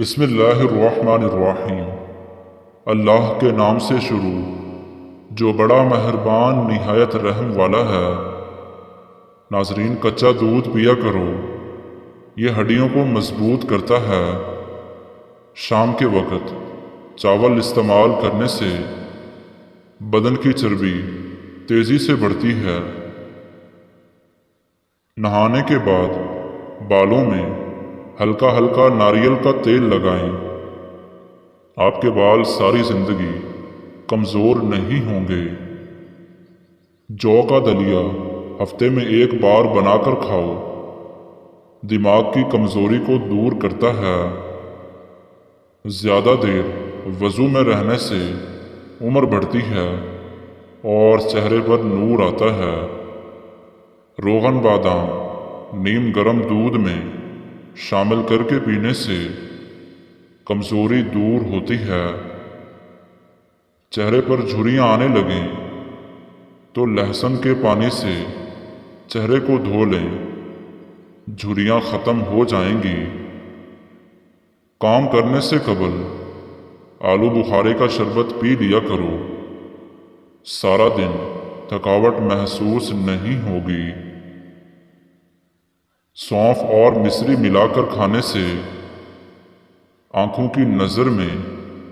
بسم اللہ الرحمن الرحیم۔ اللہ کے نام سے شروع جو بڑا مہربان نہایت رحم والا ہے۔ ناظرین، کچا دودھ پیا کرو، یہ ہڈیوں کو مضبوط کرتا ہے۔ شام کے وقت چاول استعمال کرنے سے بدن کی چربی تیزی سے بڑھتی ہے۔ نہانے کے بعد بالوں میں ہلکا ہلکا ناریل کا تیل لگائیں، آپ کے بال ساری زندگی کمزور نہیں ہوں گے۔ جو کا دلیا ہفتے میں ایک بار بنا کر کھاؤ، دماغ کی کمزوری کو دور کرتا ہے۔ زیادہ دیر وضو میں رہنے سے عمر بڑھتی ہے اور چہرے پر نور آتا ہے۔ روغن بادام نیم گرم دودھ میں شامل کر کے پینے سے کمزوری دور ہوتی ہے۔ چہرے پر جھریاں آنے لگیں تو لہسن کے پانی سے چہرے کو دھو لیں، جھریاں ختم ہو جائیں گی۔ کام کرنے سے قبل آلو بخارے کا شربت پی لیا کرو، سارا دن تھکاوٹ محسوس نہیں ہوگی۔ سونف اور مصری ملا کر کھانے سے آنکھوں کی نظر میں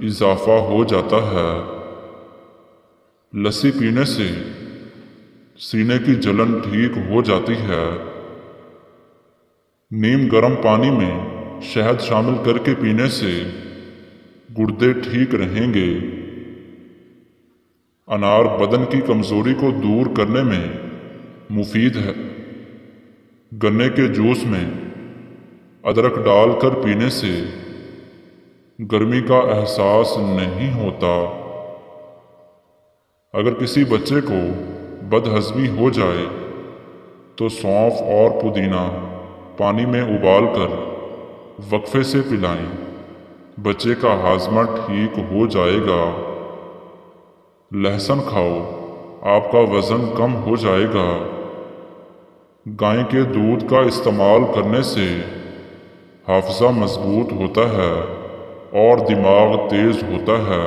اضافہ ہو جاتا ہے۔ لسی پینے سے سینے کی جلن ٹھیک ہو جاتی ہے۔ نیم گرم پانی میں شہد شامل کر کے پینے سے گردے ٹھیک رہیں گے۔ انار بدن کی کمزوری کو دور کرنے میں مفید ہے۔ گنے کے جوس میں ادرک ڈال کر پینے سے گرمی کا احساس نہیں ہوتا۔ اگر کسی بچے کو بد ہضمی ہو جائے تو سونف اور پودینہ پانی میں ابال کر وقفے سے پلائیں، بچے کا ہاضمہ ٹھیک ہو جائے گا۔ لہسن کھاؤ، آپ کا وزن کم ہو جائے گا۔ گائے کے دودھ کا استعمال کرنے سے حافظہ مضبوط ہوتا ہے اور دماغ تیز ہوتا ہے۔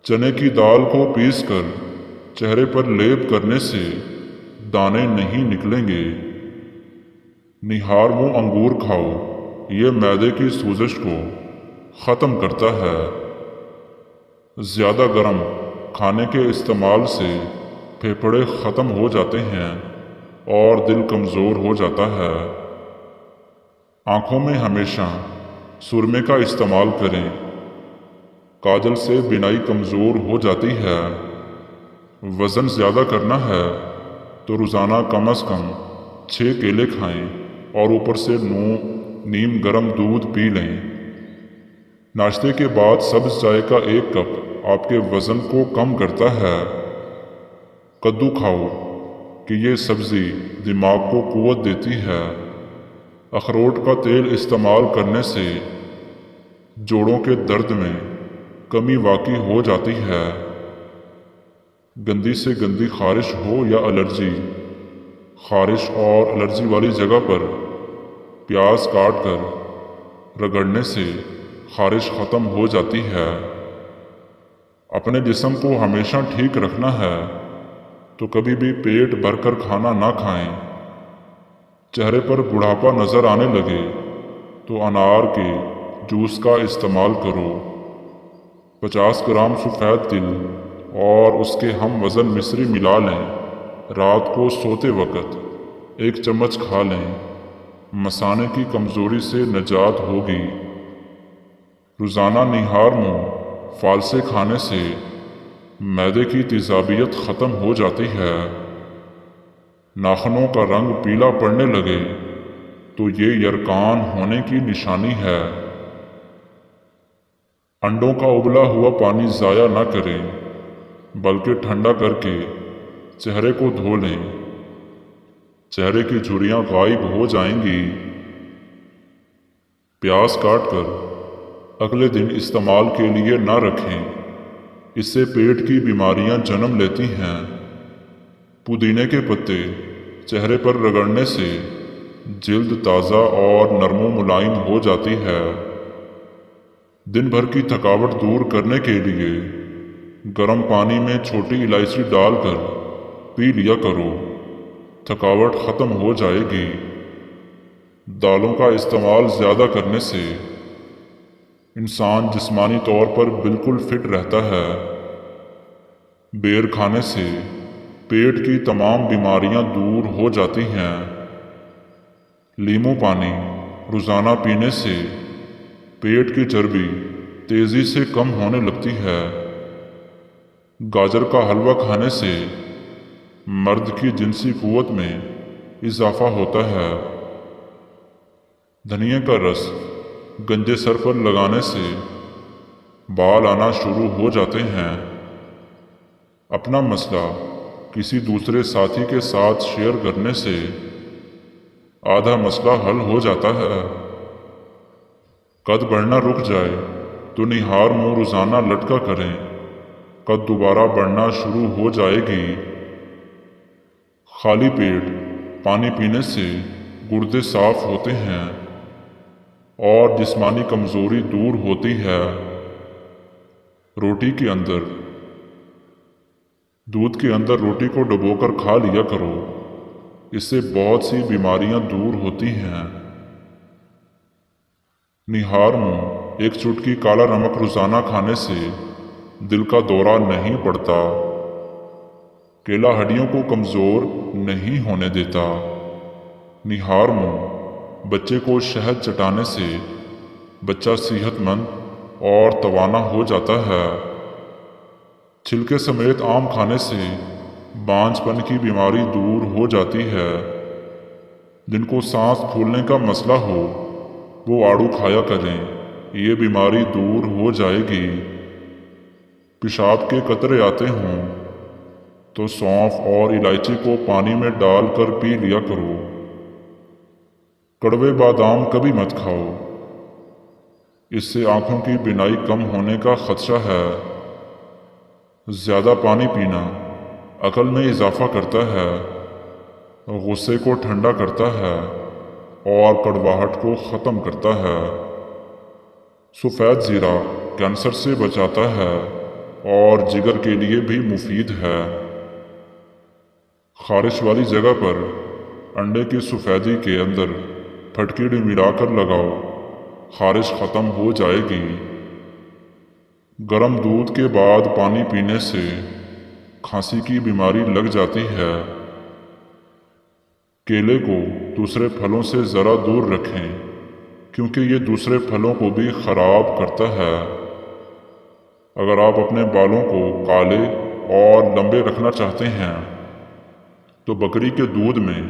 چنے کی دال کو پیس کر چہرے پر لیپ کرنے سے دانے نہیں نکلیں گے۔ نہار منہ انگور کھاؤ، یہ معدے کی سوزش کو ختم کرتا ہے۔ زیادہ گرم کھانے کے استعمال سے پھیپھڑے ختم ہو جاتے ہیں اور دل کمزور ہو جاتا ہے۔ آنکھوں میں ہمیشہ سرمے کا استعمال کریں، کاجل سے بینائی کمزور ہو جاتی ہے۔ وزن زیادہ کرنا ہے تو روزانہ کم از کم 6 کیلے کھائیں اور اوپر سے نیم گرم دودھ پی لیں۔ ناشتے کے بعد سبز چائے کا 1 کپ آپ کے وزن کو کم کرتا ہے۔ کدو کھاؤ کہ یہ سبزی دماغ کو قوت دیتی ہے۔ اخروٹ کا تیل استعمال کرنے سے جوڑوں کے درد میں کمی واقع ہو جاتی ہے۔ گندی سے گندی خارش ہو یا الرجی، خارش اور الرجی والی جگہ پر پیاز کاٹ کر رگڑنے سے خارش ختم ہو جاتی ہے۔ اپنے جسم کو ہمیشہ ٹھیک رکھنا ہے تو کبھی بھی پیٹ بھر کر کھانا نہ کھائیں۔ چہرے پر بڑھاپا نظر آنے لگے تو انار کے جوس کا استعمال کرو۔ 50 گرام سفید تل اور اس کے ہم وزن مصری ملا لیں۔ رات کو سوتے وقت 1 چمچ کھا لیں، مثانے کی کمزوری سے نجات ہوگی۔ روزانہ نہار منہ فالسے کھانے سے معدے کی تیزابیت ختم ہو جاتی ہے۔ ناخنوں کا رنگ پیلا پڑنے لگے تو یہ یرقان ہونے کی نشانی ہے۔ انڈوں کا ابلا ہوا پانی ضائع نہ کریں، بلکہ ٹھنڈا کر کے چہرے کو دھو لیں، چہرے کی جھریاں غائب ہو جائیں گی۔ پیاز کاٹ کر اگلے دن استعمال کے لیے نہ رکھیں، اس سے پیٹ کی بیماریاں جنم لیتی ہیں۔ پودینے کے پتے چہرے پر رگڑنے سے جلد تازہ اور نرم و ملائم ہو جاتی ہے۔ दिन भर की थकावट दूर करने के लिए गर्म पानी में छोटी इलायची डालकर पी लिया करो। थकावट ख़त्म हो जाएगी। दालों का इस्तेमाल ज़्यादा करने से इंसान जिस्मानी तौर पर बिल्कुल फिट रहता है। बेर खाने से पेट की तमाम बीमारियां दूर हो जाती हैं। लीमू पानी रोज़ाना पीने से पेट की चर्बी तेज़ी से कम होने लगती है। गाजर का हलवा खाने से मर्द की जिनसी क़ुव्वत में इजाफ़ा होता है। धनिया का रस गंजे सर पर लगाने से बाल आना शुरू हो जाते हैं। अपना मसला किसी दूसरे साथी के साथ शेयर करने से आधा मसला हल हो जाता है। कद बढ़ना रुक जाए तो निहार मुंह रोज़ाना लटका करें, कद दोबारा बढ़ना शुरू हो जाएगी। खाली पेट पानी पीने से गुर्दे साफ होते हैं और जिस्मानी कमज़ोरी दूर होती है। रोटी के अंदर दूध के अंदर रोटी को डुबोकर खा लिया करो, इससे बहुत सी बीमारियां दूर होती हैं। निहार मुंह एक चुटकी काला नमक रोज़ाना खाने से दिल का दौरा नहीं पड़ता। केला हड्डियों को कमज़ोर नहीं होने देता। निहार मुंह बच्चे को शहद चटाने से बच्चा सेहतमंद और तवाना हो जाता है। छिलके समेत आम खाने से बांझपन की बीमारी दूर हो जाती है। जिनको सांस फूलने का मसला हो वो आड़ू खाया करें, ये बीमारी दूर हो जाएगी। पेशाब के कतरे आते हों तो सौंफ और इलायची को पानी में डालकर पी लिया करो। कड़वे बादाम कभी मत खाओ, इससे आंखों की बीनाई कम होने का खदशा है। ज़्यादा पानी पीना अकल में इजाफ़ा करता है, गुस्से को ठंडा करता है और कड़वाहट को ख़त्म करता है। सफ़ेद ज़ीरा कैंसर से बचाता है और जिगर के लिए भी मुफीद है। खारिश वाली जगह पर अंडे की सफ़ेदी के अंदर फटकीड़ी मिलाकर लगाओ, खारिश ख़त्म हो जाएगी। गर्म दूध के बाद पानी पीने से खांसी की बीमारी लग जाती है। केले को दूसरे फलों से ज़रा दूर रखें क्योंकि ये दूसरे फलों को भी ख़राब करता है। अगर आप अपने बालों को काले और लंबे रखना चाहते हैं तो बकरी के दूध में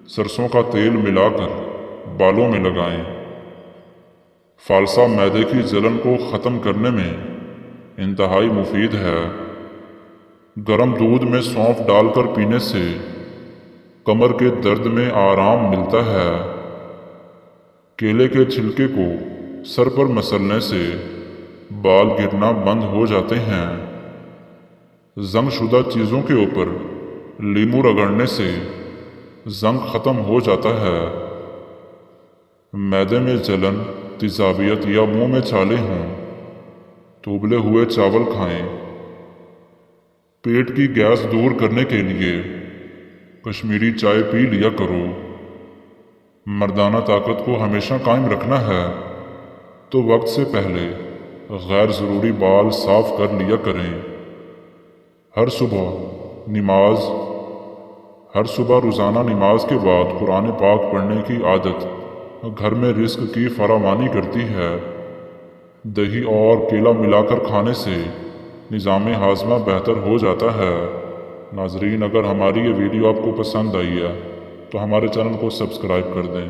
सरसों का तेल मिलाकर बालों में लगाएं। फालसा मैदे की जलन को ख़त्म करने में इंतहाई मुफीद है। गर्म दूध में सौंफ डालकर पीने से कमर के दर्द में आराम मिलता है। केले के छिलके को सर पर मसलने से बाल गिरना बंद हो जाते हैं। जंगशुदा चीज़ों के ऊपर लीमू रगड़ने से जंग ख़त्म हो जाता है। मैदे में जलन, तेज़ाबियत या मुंह में छाले हों तो उबले हुए चावल खाएं। पेट की गैस दूर करने के लिए कश्मीरी चाय पी लिया करो। मर्दाना ताकत को हमेशा कायम रखना है तो वक्त से पहले गैर ज़रूरी बाल साफ कर लिया करें। हर सुबह रोज़ाना नमाज के बाद कुरान पाक पढ़ने की आदत घर में रिस्क की फरावानी करती है। दही और केला मिलाकर खाने से निज़ाम हाज़मा बेहतर हो जाता है। नाज़रीन, अगर हमारी ये वीडियो आपको पसंद आई है तो हमारे चैनल को सब्सक्राइब कर दें।